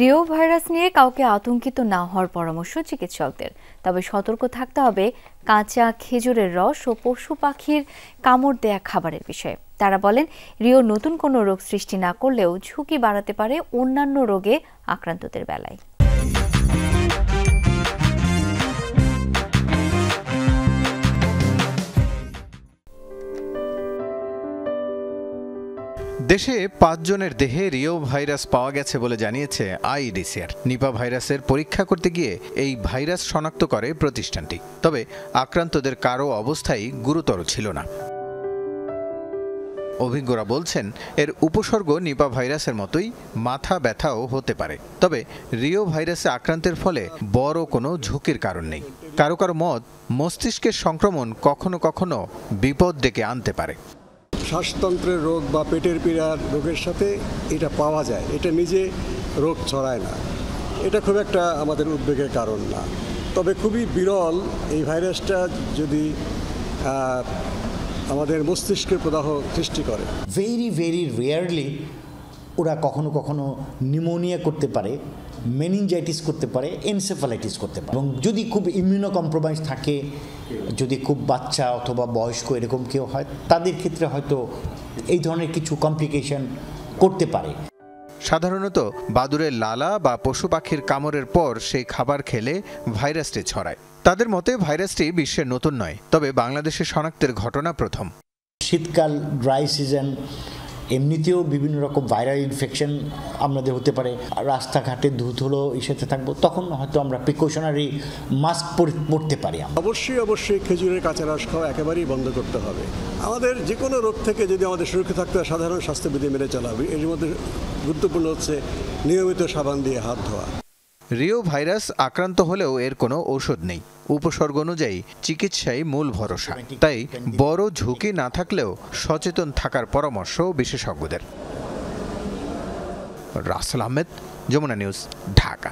Rio virus নিয়ে কাউকে আতঙ্কিত না হওয়ার পরামর্শ চিকিৎসকদের। তবে সতর্ক থাকতে হবে কাঁচা খেজুরের রস ও পশু পাখির কামড় দেয়া খাবারের বিষয়ে। তারা বলেন, রিও নতুন কোনো রোগ সৃষ্টি না করলেও ঝুঁকি বাড়াতে পারে অন্যান্য রোগে আক্রান্তদের বেলায়। দেশে ৫ জনের দেহে রিও ভাইরাস পাওয়া গেছে বলে জানিয়েছে আইইডিসিআর। নিপা ভাইরাসের পরীক্ষা করতে গিয়ে এই ভাইরাস শনাক্ত করে প্রতিষ্ঠানটি। তবে আক্রান্তদের কারো অবস্থাই গুরুতর ছিল না। অভিজ্ঞরা বলছেন, এর উপসর্গ নিপা ভাইরাসের মতোই মাথা ব্যথাও হতে পারে। তবে রিও ভাইরাসে আক্রান্তের ফলে বড় কোনো ঝুঁকির কারণ নেই। কারো কারো মত, মস্তিষ্কের সংক্রমণ কখনো কখনো বিপদ ডেকে আনতে পারে। শ্বাসতন্ত্রের রোগ বা পেটের পীড়ার রোগের সাথে এটা পাওয়া যায়, এটা নিজে রোগ ছড়ায় না, এটা খুব একটা আমাদের উদ্বেগের কারণ না। তবে খুবই বিরল এই ভাইরাসটা যদি আমাদের মস্তিষ্কের প্রদাহ সৃষ্টি করে। ভেরি রেয়ারলি ওরা কখনো কখনো নিউমোনিয়া করতে পারে, মেনিনজাইটিস করতে পারে, এনসেফালাইটিস করতে পারে। এবং যদি খুব ইমিউনো কম্প্রোমাইজ থাকে, যদি খুব বাচ্চা অথবা বয়স্ক এরকম কেউ হয়, তাদের ক্ষেত্রে হয়তো এই ধরনের কিছু কমপ্লিকেশন করতে পারে। সাধারণত বাদুড়ের লালা বা পশু পাখির কামড়ের পর সেই খাবার খেলে ভাইরাসটি ছড়ায়। তাদের মতে ভাইরাসটি বিশ্বের নতুন নয়, তবে বাংলাদেশে শনাক্তের ঘটনা প্রথম। শীতকাল, ড্রাই সিজন, এমনিতেও বিভিন্ন রকম ভাইরাল ইনফেকশন আমাদের হতে পারে। রাস্তাঘাটে ধুলো ইসেতে থাকবো, তখন হয়তো আমরা প্রিকশনারি মাস্ক পরতে পারি। অবশ্যই খেজুরের কাঁচা রস খাওয়া একেবারেই বন্ধ করতে হবে। আমাদের যে কোনো রোগ থেকে যদি আমাদের সুরক্ষিত থাকতে হয়, সাধারণ স্বাস্থ্যবিধি মেনে চলা হবে। এর মধ্যে গুরুত্বপূর্ণ হচ্ছে নিয়মিত সাবান দিয়ে হাত ধোয়া। রিও ভাইরাস আক্রান্ত হলেও এর কোনো ঔষধ নেই। উপসর্গ অনুযায়ী চিকিৎসাই মূল ভরসা। তাই বড় ঝুঁকি না থাকলেও সচেতন থাকার পরামর্শ বিশেষজ্ঞদের। রাসেল আহমেদ, যমুনা নিউজ, ঢাকা।